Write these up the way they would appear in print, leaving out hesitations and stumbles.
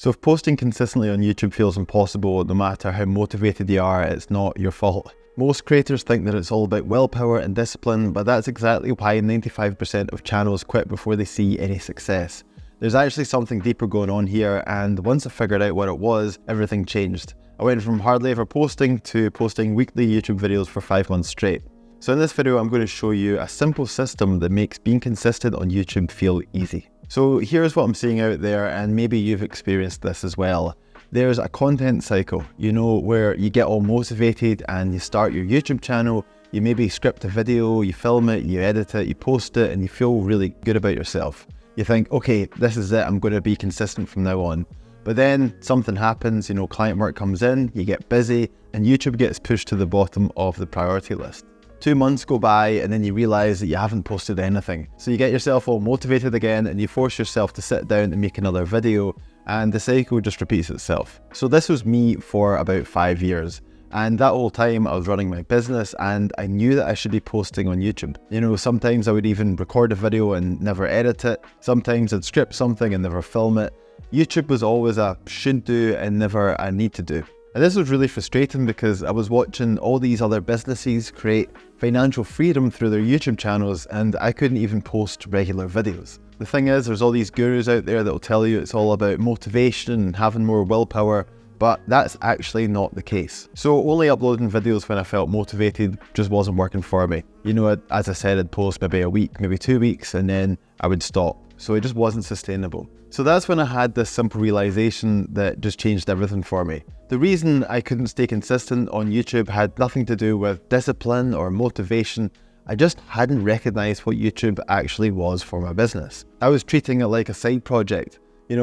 So if posting consistently on YouTube feels impossible, no matter how motivated you are, it's not your fault. Most creators think that it's all about willpower and discipline, but that's exactly why 95% of channels quit before they see any success. There's actually something deeper going on here, and once I figured out what it was, everything changed. I went from hardly ever posting to posting weekly YouTube videos for 5 months straight. So in this video, I'm going to show you a simple system that makes being consistent on YouTube feel easy. So here's what I'm seeing out there, and maybe you've experienced this as well. There's a content cycle, where you get all motivated and you start your YouTube channel, you maybe script a video, you film it, you edit it, you post it, and you feel really good about yourself. You think, okay, this is it, I'm going to be consistent from now on. But then something happens, client work comes in, you get busy, and YouTube gets pushed to the bottom of the priority list. 2 months go by and then you realize that you haven't posted anything. So you get yourself all motivated again and you force yourself to sit down and make another video, and the cycle just repeats itself. So this was me for about 5 years. And that whole time I was running my business and I knew that I should be posting on YouTube. Sometimes I would even record a video and never edit it. Sometimes I'd script something and never film it. YouTube was always a should do and never a need to do. And this was really frustrating because I was watching all these other businesses create financial freedom through their YouTube channels and I couldn't even post regular videos. The thing is, there's all these gurus out there that will tell you it's all about motivation and having more willpower, but that's actually not the case. So only uploading videos when I felt motivated just wasn't working for me. As I said, I'd post maybe a week, maybe 2 weeks, and then I would stop. So it just wasn't sustainable. So that's when I had this simple realization that just changed everything for me. The reason I couldn't stay consistent on YouTube had nothing to do with discipline or motivation. I just hadn't recognized what YouTube actually was for my business. I was treating it like a side project,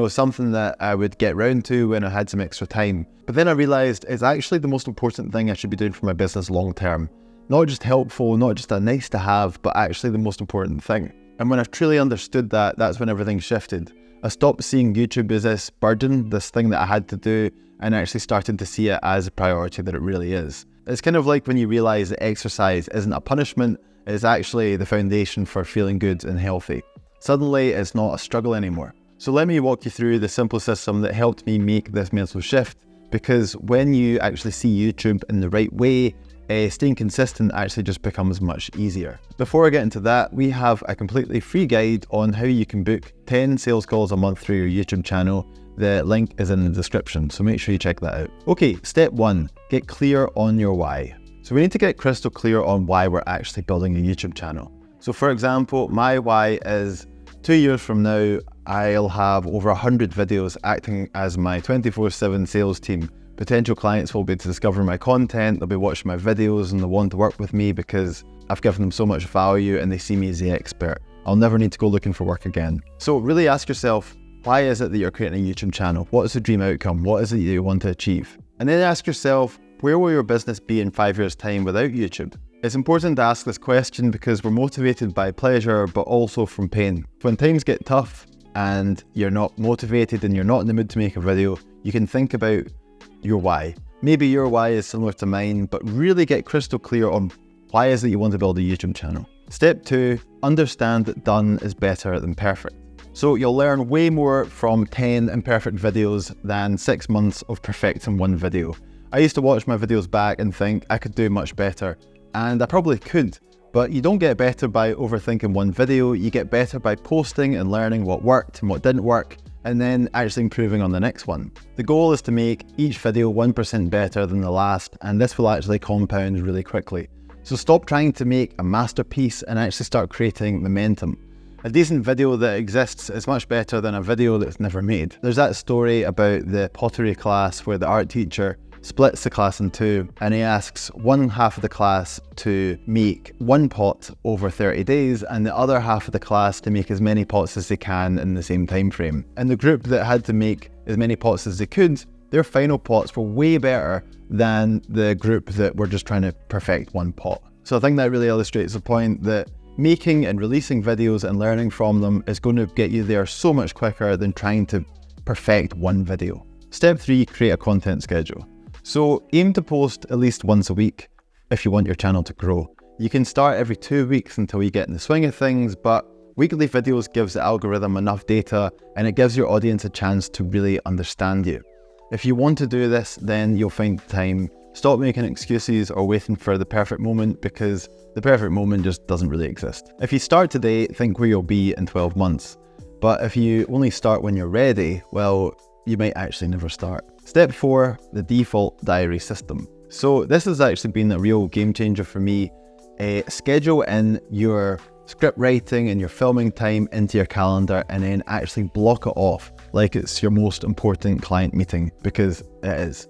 something that I would get round to when I had some extra time. But then I realized it's actually the most important thing I should be doing for my business long term. Not just helpful, not just a nice to have, but actually the most important thing. And when I truly understood that, that's when everything shifted. I stopped seeing YouTube as this burden, this thing that I had to do, and actually started to see it as a priority that it really is. It's kind of like when you realize that exercise isn't a punishment, it's actually the foundation for feeling good and healthy. Suddenly, it's not a struggle anymore. So let me walk you through the simple system that helped me make this mental shift, because when you actually see YouTube in the right way, staying consistent actually just becomes much easier. Before I get into that, we have a completely free guide on how you can book 10 sales calls a month through your YouTube channel. The link is in the description, so make sure you check that out. Okay, step 1, get clear on your why. So we need to get crystal clear on why we're actually building a YouTube channel. So for example, my why is 2 years from now, I'll have over 100 videos acting as my 24/7 sales team. Potential clients will be able to discover my content, they'll be watching my videos and they'll want to work with me because I've given them so much value and they see me as the expert. I'll never need to go looking for work again. So really ask yourself, why is it that you're creating a YouTube channel? What is the dream outcome? What is it that you want to achieve? And then ask yourself, where will your business be in 5 years' time without YouTube? It's important to ask this question because we're motivated by pleasure, but also from pain. When times get tough and you're not motivated and you're not in the mood to make a video, you can think about your why. Maybe your why is similar to mine, but really get crystal clear on why is it you want to build a YouTube channel. Step 2, understand that done is better than perfect. So you'll learn way more from 10 imperfect videos than 6 months of perfecting one video. I used to watch my videos back and think I could do much better, and I probably could, but you don't get better by overthinking one video, you get better by posting and learning what worked and what didn't work, and then actually improving on the next one. The goal is to make each video 1% better than the last, and this will actually compound really quickly. So stop trying to make a masterpiece and actually start creating momentum. A decent video that exists is much better than a video that's never made. There's that story about the pottery class where the art teacher splits the class in two and he asks one half of the class to make 1 pot over 30 days and the other half of the class to make as many pots as they can in the same time frame. And the group that had to make as many pots as they could, their final pots were way better than the group that were just trying to perfect 1 pot. So I think that really illustrates the point that making and releasing videos and learning from them is going to get you there so much quicker than trying to perfect one video. Step 3, create a content schedule. So aim to post at least once a week if you want your channel to grow. You can start every 2 weeks until you get in the swing of things, but Weekly videos gives the algorithm enough data and it gives your audience a chance to really understand you. If you want to do this, then you'll find time. Stop making excuses or waiting for the perfect moment, because the perfect moment just doesn't really exist. If you start today, think where you'll be in 12 months. But if you only start when you're ready, well, you might actually never start. Step 4, the default diary system. So this has actually been a real game changer for me. Schedule in your script writing and your filming time into your calendar, and then actually block it off like it's your most important client meeting, because it is.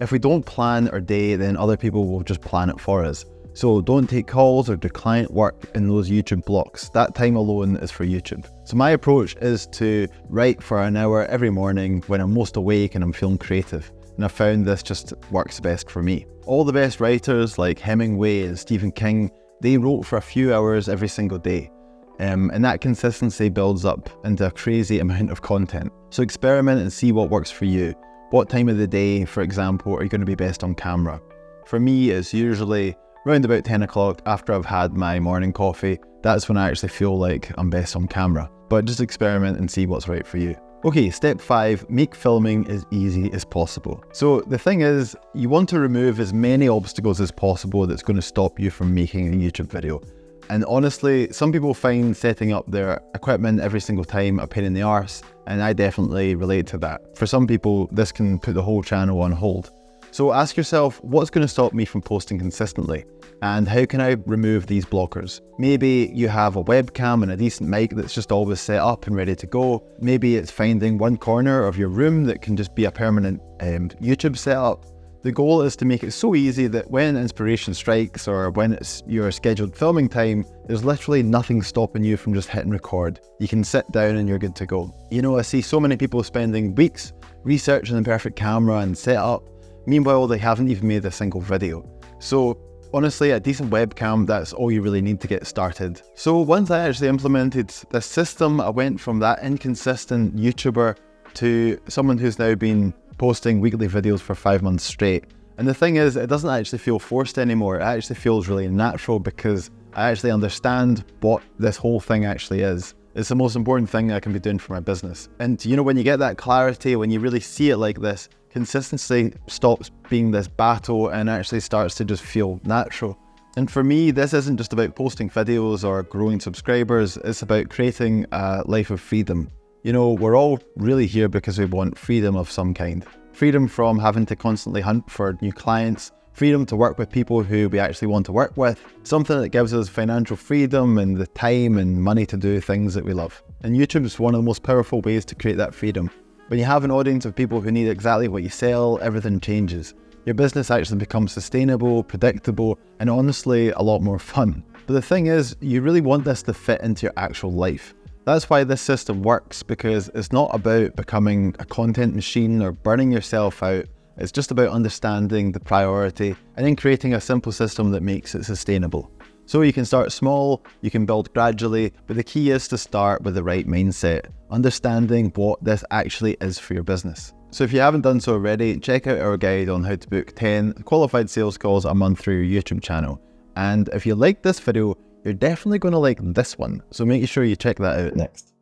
If we don't plan our day, then other people will just plan it for us. So don't take calls or do client work in those YouTube blocks. That time alone is for YouTube. So my approach is to write for an hour every morning when I'm most awake and I'm feeling creative. And I found this just works best for me. All the best writers like Hemingway and Stephen King, they wrote for a few hours every single day. And that consistency builds up into a crazy amount of content. So experiment and see what works for you. What time of the day, for example, are you going to be best on camera? For me, it's usually around about 10 o'clock after I've had my morning coffee. That's when I actually feel like I'm best on camera. But just experiment and see what's right for you. Okay, step 5, make filming as easy as possible. So the thing is, you want to remove as many obstacles as possible that's going to stop you from making a YouTube video. And honestly, some people find setting up their equipment every single time a pain in the arse, and I definitely relate to that. For some people, this can put the whole channel on hold. So ask yourself, what's going to stop me from posting consistently? And how can I remove these blockers? Maybe you have a webcam and a decent mic that's just always set up and ready to go. Maybe it's finding one corner of your room that can just be a permanent YouTube setup. The goal is to make it so easy that when inspiration strikes or when it's your scheduled filming time, there's literally nothing stopping you from just hitting record. You can sit down and you're good to go. You know, I see so many people spending weeks researching the perfect camera and setup. Meanwhile, they haven't even made a single video. So honestly, a decent webcam, that's all you really need to get started. So once I actually implemented this system, I went from that inconsistent YouTuber to someone who's now been posting weekly videos for 5 months straight. And the thing is, it doesn't actually feel forced anymore. It actually feels really natural because I actually understand what this whole thing actually is. It's the most important thing I can be doing for my business. And you know, when you get that clarity, when you really see it like this, consistency stops being this battle and actually starts to just feel natural. And for me, this isn't just about posting videos or growing subscribers, it's about creating a life of freedom. You know, we're all really here because we want freedom of some kind. Freedom from having to constantly hunt for new clients, freedom to work with people who we actually want to work with, something that gives us financial freedom and the time and money to do things that we love. And YouTube is one of the most powerful ways to create that freedom. When you have an audience of people who need exactly what you sell, everything changes. Your business actually becomes sustainable, predictable, and honestly, a lot more fun. But the thing is, you really want this to fit into your actual life. That's why this system works, because it's not about becoming a content machine or burning yourself out. It's just about understanding the priority and then creating a simple system that makes it sustainable. So you can start small, you can build gradually, but the key is to start with the right mindset, understanding what this actually is for your business. So if you haven't done so already, check out our guide on how to book 10 qualified sales calls a month through your YouTube channel. And if you like this video, you're definitely going to like this one. So make sure you check that out next.